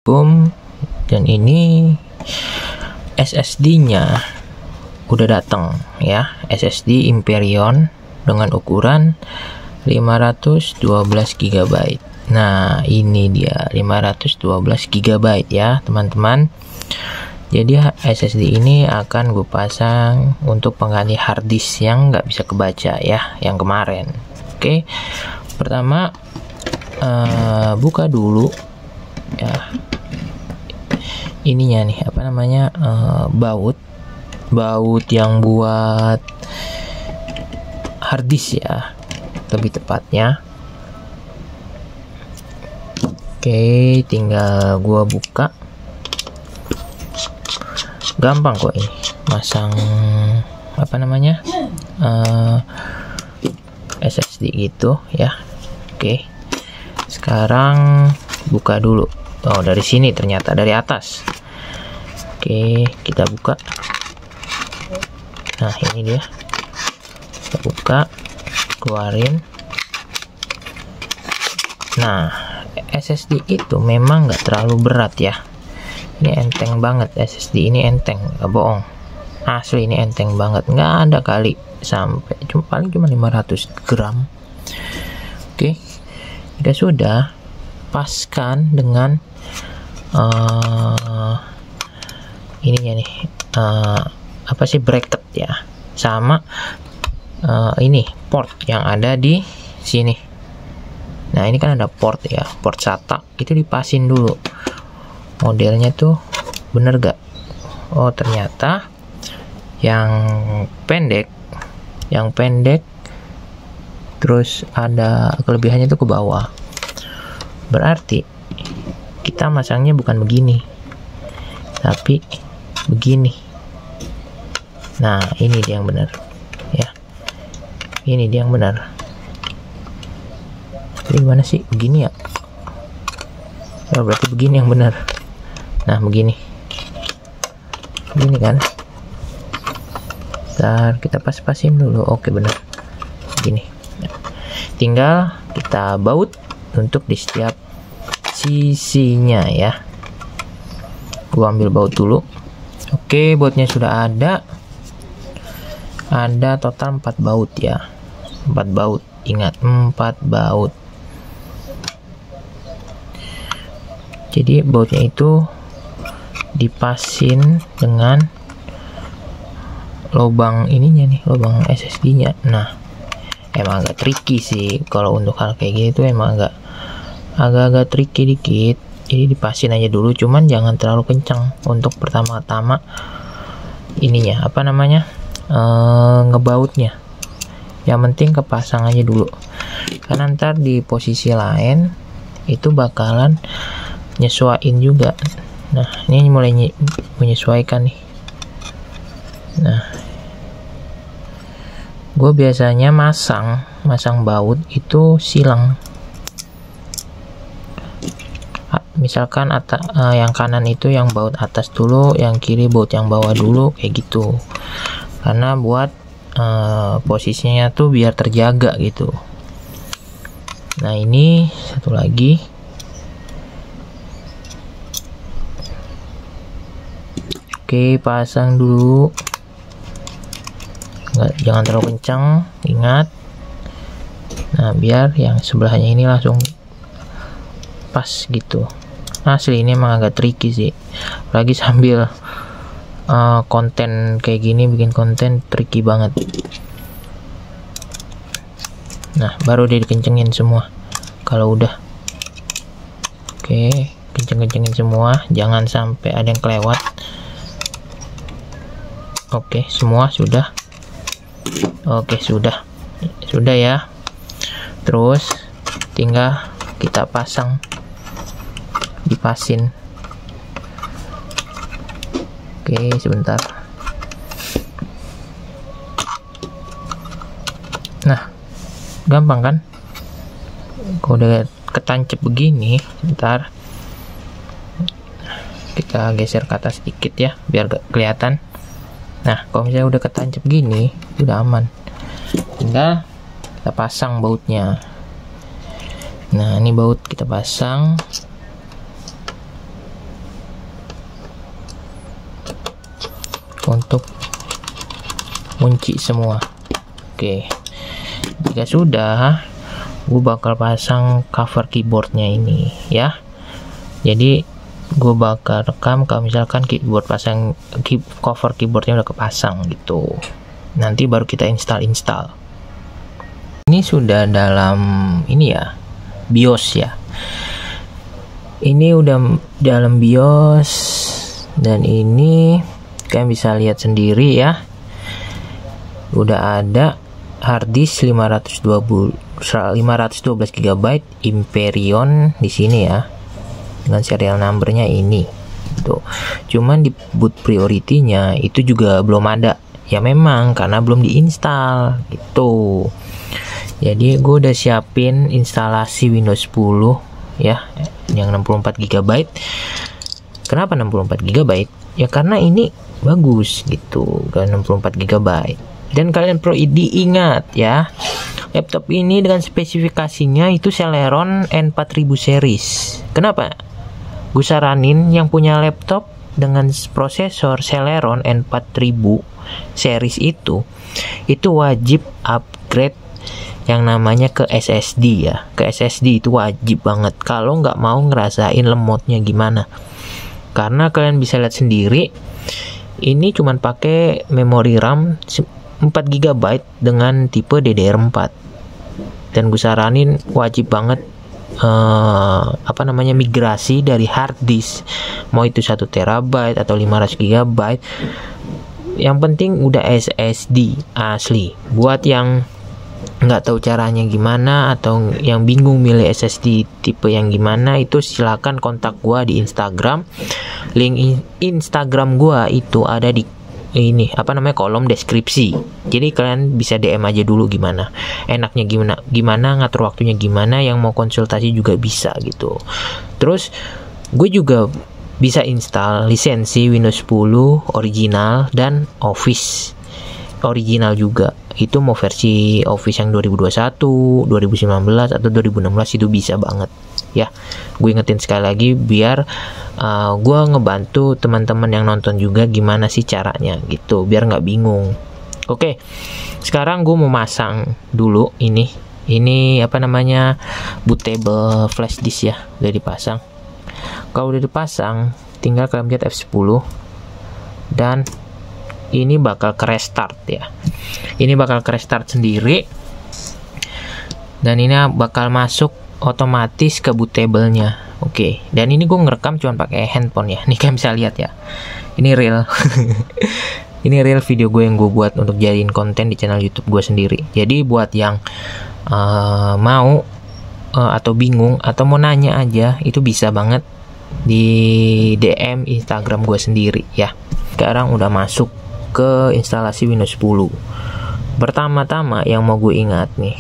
Boom. Dan ini SSD-nya udah datang ya, SSD Infineon dengan ukuran 512 GB. Nah, ini dia 512 GB ya, teman-teman. Jadi SSD ini akan gue pasang untuk pengganti hard disk yang nggak bisa kebaca ya, yang kemarin. Oke, pertama buka dulu ya ininya nih, apa namanya, baut yang buat hard disk ya, lebih tepatnya. Oke, tinggal gua buka. Gampang kok ini masang apa namanya, SSD gitu ya. Oke, sekarang buka dulu. Oh, dari sini ternyata, dari atas. Oke, kita buka. Nah, ini dia. Kita buka, keluarin. Nah, SSD itu memang nggak terlalu berat ya. Ini enteng banget, SSD ini enteng, nggak bohong. Asli ini enteng banget, nggak ada kali sampai paling cuma 500 gram. Oke, kita sudah paskan dengan ininya nih, apa sih, bracket ya, sama ini port yang ada di sini. Nah, ini kan ada port ya, port SATA, itu dipasin dulu. Modelnya tuh bener gak? Oh, ternyata yang pendek terus ada kelebihannya tuh ke bawah. Berarti kita masangnya bukan begini, tapi begini. Nah, ini dia yang benar ya, ini dia yang benar. Jadi gimana sih, begini ya? Oh, berarti begini yang benar. Nah, begini kan. Ntar kita pas-pasin dulu. Oke, benar begini. Nah, tinggal kita baut untuk di setiap sisinya ya. Gua ambil baut dulu. Oke, bautnya sudah ada total 4 baut ya, 4 baut, ingat, 4 baut. Jadi bautnya itu dipasin dengan lubang ininya nih, lubang SSD-nya. Nah, emang agak tricky sih kalau untuk hal kayak gini tuh, emang agak tricky dikit. Jadi dipasin aja dulu, cuman jangan terlalu kencang untuk pertama-tama ininya, apa namanya, ngebautnya. Yang penting kepasang aja dulu, karena ntar di posisi lain itu bakalan nyesuaiin juga. Nah, ini mulai menyesuaikan nih. Nah, gue biasanya masang baut itu silang. Misalkan yang kanan itu yang baut atas dulu, yang kiri baut yang bawah dulu, kayak gitu. Karena buat posisinya tuh biar terjaga gitu. Nah, ini satu lagi. Oke, pasang dulu. Jangan terlalu kencang, ingat. Nah, biar yang sebelahnya ini langsung pas gitu. Asli ini emang agak tricky sih, lagi sambil konten kayak gini, bikin konten tricky banget. Nah, baru dia dikencengin semua kalau udah. Oke, kenceng-kencengin semua, jangan sampai ada yang kelewat. Oke, semua sudah. Oke, sudah ya. Terus tinggal kita pasang, dipasin. Oke, sebentar. Nah, gampang kan? Kalau udah ketancep begini, ntar kita geser ke atas sedikit ya, biar gak kelihatan. Nah, kalau misalnya udah ketancap gini, udah aman. Tinggal kita pasang bautnya. Nah, ini baut kita pasang. untuk kunci semua. Oke, jika sudah, gue bakal pasang cover keyboardnya ini ya. Jadi gue bakal rekam kalau misalkan keyboard cover keyboardnya udah kepasang gitu. Nanti baru kita install. Ini sudah dalam ini ya, BIOS ya. Ini udah dalam BIOS, dan ini kalian bisa lihat sendiri ya. Udah ada hard disk 512 GB Hyperion di sini ya, dengan serial numbernya ini tuh. Cuman di boot priority-nya itu juga belum ada ya, memang karena belum diinstal gitu. Jadi gue udah siapin instalasi Windows 10 ya, yang 64 GB. Kenapa 64 GB? Ya karena ini bagus gitu, kan 64 GB. Dan kalian perlu diingat ya, laptop ini dengan spesifikasinya itu Celeron N4000 series. Kenapa? Gue saranin yang punya laptop dengan prosesor Celeron N4000 series itu wajib upgrade yang namanya ke SSD ya. Ke SSD itu wajib banget kalau nggak mau ngerasain lemotnya gimana. Karena kalian bisa lihat sendiri, ini cuman pakai memori RAM 4 GB dengan tipe DDR4. Dan gue saranin wajib banget migrasi dari hard disk, mau itu 1 TB atau 500 GB. Yang penting udah SSD asli. Buat yang nggak tahu caranya gimana atau yang bingung milih SSD tipe yang gimana, itu silakan kontak gua di Instagram. Link Instagram gua itu ada di kolom deskripsi. Jadi kalian bisa DM aja dulu gimana enaknya, gimana ngatur waktunya, gimana yang mau konsultasi juga bisa gitu. Terus gue juga bisa install lisensi Windows 10 original dan Office original juga. Itu mau versi Office yang 2021, 2019 atau 2016 itu bisa banget ya. Gue ingetin sekali lagi biar gue ngebantu teman-teman yang nonton juga gimana sih caranya gitu, biar nggak bingung. Oke, sekarang gue mau masang dulu ini bootable flash disk ya, udah dipasang. Kalau udah dipasang, tinggal kalian pencet F10 dan ini bakal ke restart ya. Ini bakal ke restart sendiri, dan ini bakal masuk otomatis ke bootable-nya. Oke, dan ini gue ngerekam cuma pakai handphone ya. Nih kalian bisa lihat ya. Ini real. Ini real video gue yang gue buat untuk jadiin konten di channel YouTube gue sendiri. Jadi buat yang mau atau bingung atau mau nanya aja, itu bisa banget di DM Instagram gue sendiri ya. Sekarang udah masuk ke instalasi Windows 10. Pertama-tama yang mau gue ingat nih,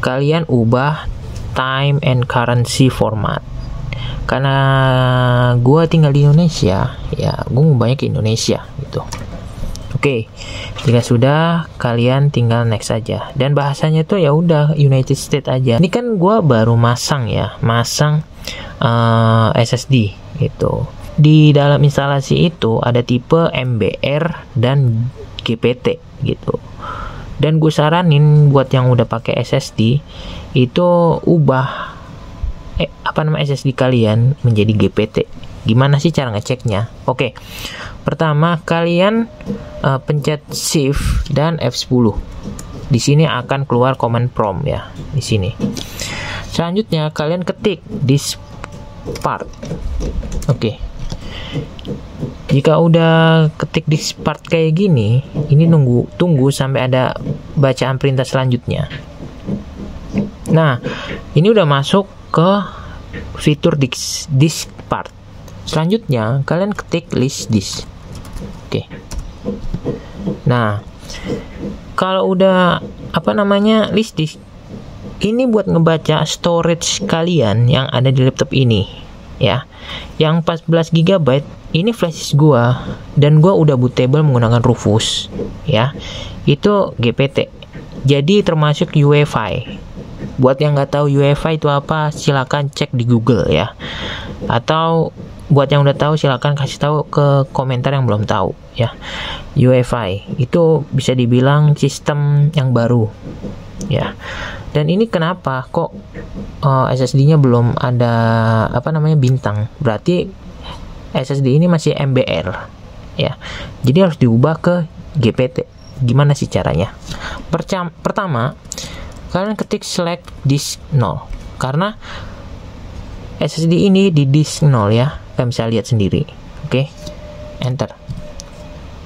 kalian ubah time and currency format. Karena gue tinggal di Indonesia ya, gue mau banyak ke Indonesia gitu. Oke, jika sudah, kalian tinggal next aja. Dan bahasanya tuh ya udah United States aja. Ini kan gue baru masang SSD gitu. Di dalam instalasi itu ada tipe MBR dan GPT gitu. Dan gue saranin buat yang udah pakai SSD itu ubah SSD kalian menjadi GPT. Gimana sih cara ngeceknya? Oke. Pertama, kalian pencet Shift dan F10. Di sini akan keluar command prompt ya, di sini. Selanjutnya kalian ketik this part. Oke. Jika udah ketik di part kayak gini, ini tunggu sampai ada bacaan perintah selanjutnya. Nah, ini udah masuk ke fitur disk part. Selanjutnya kalian ketik list disk. Oke. Nah, kalau udah list disk, ini buat ngebaca storage kalian yang ada di laptop ini ya. Yang 14 GB ini flash disk gua, dan gua udah bootable menggunakan Rufus ya. Itu GPT. Jadi termasuk UEFI. Buat yang nggak tahu UEFI itu apa, silakan cek di Google ya. Atau buat yang udah tahu silakan kasih tahu ke komentar yang belum tahu ya. UEFI itu bisa dibilang sistem yang baru ya. Dan ini kenapa kok SSD-nya belum ada bintang? Berarti SSD ini masih MBR ya. Jadi harus diubah ke GPT. Gimana sih caranya? Pertama, kalian ketik select disk 0 karena SSD ini di disk 0 ya. Kalian bisa lihat sendiri. Oke. Enter.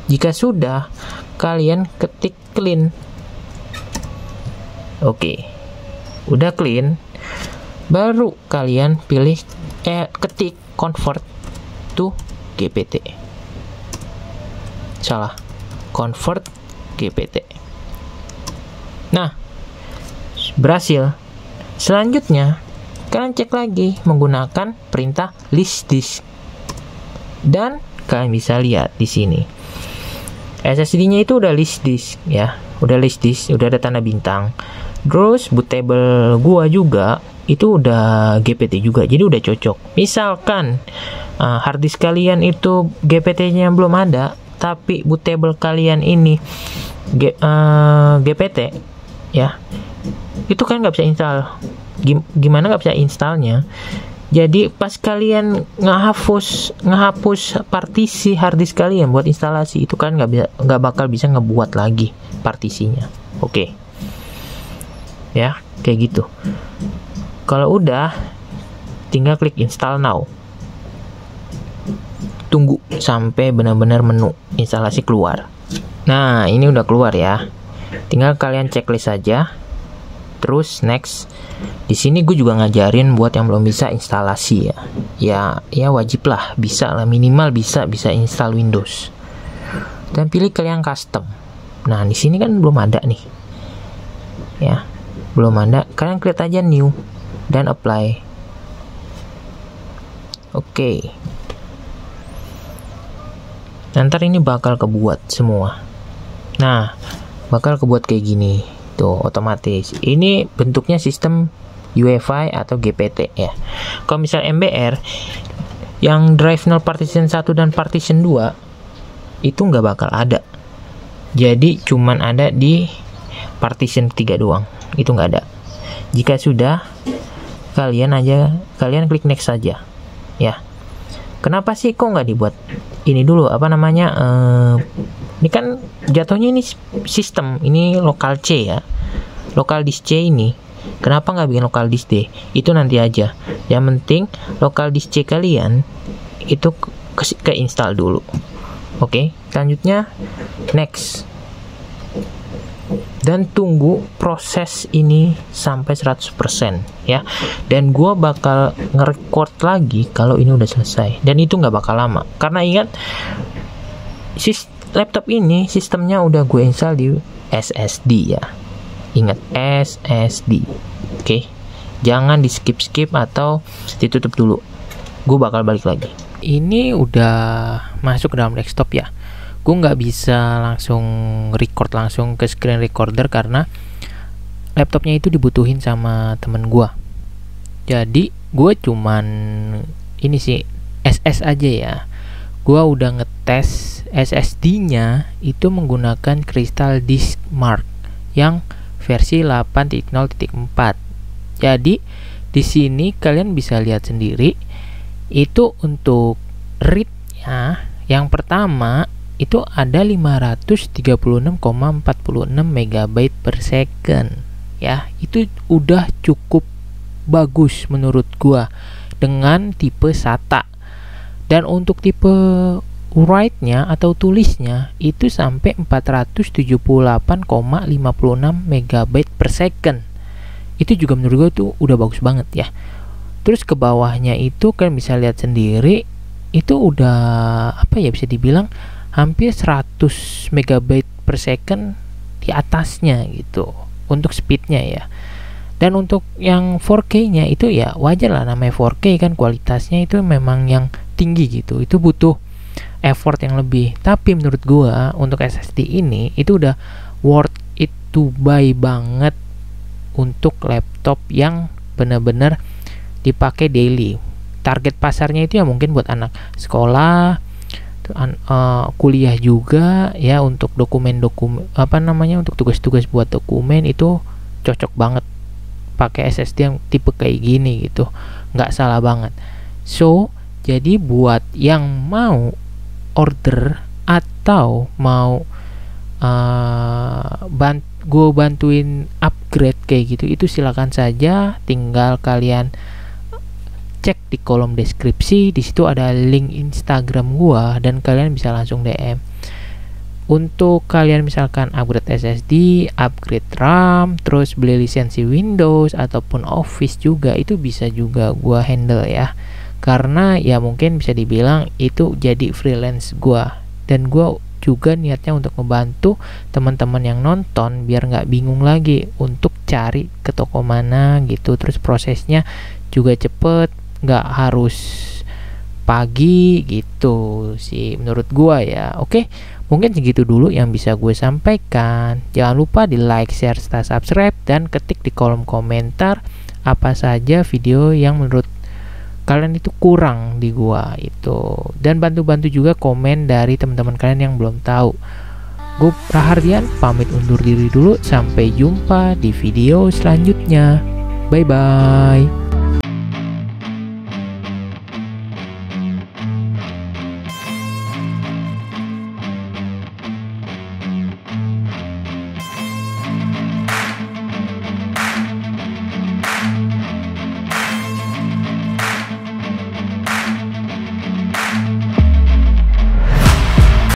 Jika sudah, kalian ketik clean. Oke. Udah clean, baru kalian pilih ketik convert to GPT. Salah. Convert GPT. Nah, berhasil. Selanjutnya, kalian cek lagi menggunakan perintah list disk. Dan kalian bisa lihat di sini. SSD-nya itu udah list disk ya. Udah list disk, udah ada tanda bintang. Terus bootable gua juga itu udah GPT juga. Jadi udah cocok. Misalkan hard disk kalian itu GPT-nya belum ada, tapi bootable kalian ini GPT ya, itu kan nggak bisa install. Gimana nggak bisa installnya? Jadi pas kalian ngehapus partisi hard disk kalian buat instalasi, itu kan nggak bakal bisa ngebuat lagi partisinya. Oke. Ya, kayak gitu. Kalau udah, tinggal klik install now. Tunggu sampai benar-benar menu instalasi keluar. Nah, ini udah keluar ya. Tinggal kalian checklist saja. Terus next. Di sini gue juga ngajarin buat yang belum bisa instalasi ya. Ya wajib lah, bisa lah, minimal bisa install Windows. Dan pilih kalian custom. Nah, di sini kan belum ada nih. Ya, belum ada. Kalian klik aja new dan apply. Oke. Nanti ini bakal kebuat semua. Nah, bakal kebuat kayak gini. Tuh, otomatis. Ini bentuknya sistem UEFI atau GPT ya. Kalau misal MBR, yang drive 0 partition 1 dan partition 2, itu nggak bakal ada. Jadi, cuman ada di partition 3 doang. Itu nggak ada. Jika sudah, kalian klik next saja. Ya. Kenapa sih kok nggak dibuat ini dulu ini kan jatuhnya ini sistem, ini local C ya, local disk C ini. Kenapa nggak bikin local disk D? Itu nanti aja. Yang penting local disk C kalian itu ke install dulu. Oke, selanjutnya next. Dan tunggu proses ini sampai 100% ya. Dan gua bakal nge-record lagi kalau ini udah selesai. Dan itu nggak bakal lama. Karena ingat, laptop ini sistemnya udah gue install di SSD ya. Ingat, SSD. Oke. Jangan di skip atau ditutup dulu. Gue bakal balik lagi. Ini udah masuk ke dalam desktop ya. Gue nggak bisa langsung record langsung ke screen recorder karena laptopnya itu dibutuhin sama temen gue. Jadi gue cuman ini sih SS aja ya. Gue udah ngetes SSD-nya itu menggunakan Crystal Disk Mark yang versi 8.0.4. Jadi di sini kalian bisa lihat sendiri itu untuk read ya. Yang pertama itu ada 536,46 MB per second ya. Itu udah cukup bagus menurut gua dengan tipe SATA. Dan untuk tipe write-nya atau tulisnya itu sampai 478,56 MB per second. Itu juga menurut gua tuh udah bagus banget ya. Terus ke bawahnya itu kalian bisa lihat sendiri itu udah bisa dibilang hampir 100 MB per second di atasnya gitu untuk speednya ya. Dan untuk yang 4K-nya itu ya wajar lah, namanya 4K kan kualitasnya itu memang yang tinggi gitu. Itu butuh effort yang lebih. Tapi menurut gua untuk SSD ini itu udah worth it to buy banget untuk laptop yang benar-benar dipakai daily. target pasarnya itu ya mungkin buat anak sekolah, kuliah juga ya, untuk dokumen-dokumen untuk tugas-tugas buat dokumen itu cocok banget pakai SSD yang tipe kayak gini gitu, nggak salah banget. So jadi buat yang mau order atau mau gue bantuin upgrade kayak gitu, itu silakan saja, tinggal kalian cek di kolom deskripsi, di situ ada link Instagram gua dan kalian bisa langsung DM. Untuk kalian misalkan upgrade SSD, upgrade RAM, terus beli lisensi Windows ataupun Office juga, itu bisa juga gua handle ya. Karena ya mungkin bisa dibilang itu jadi freelance gua, dan gua juga niatnya untuk membantu teman-teman yang nonton biar nggak bingung lagi untuk cari ke toko mana gitu. Terus prosesnya juga cepet, nggak harus pagi gitu sih menurut gua ya. Oke, mungkin segitu dulu yang bisa gue sampaikan. Jangan lupa di like, share, serta subscribe, dan ketik di kolom komentar apa saja video yang menurut kalian itu kurang di gua itu, dan bantu-bantu juga komen dari teman-teman kalian yang belum tahu. Gue Rahardian pamit undur diri dulu, sampai jumpa di video selanjutnya. Bye bye.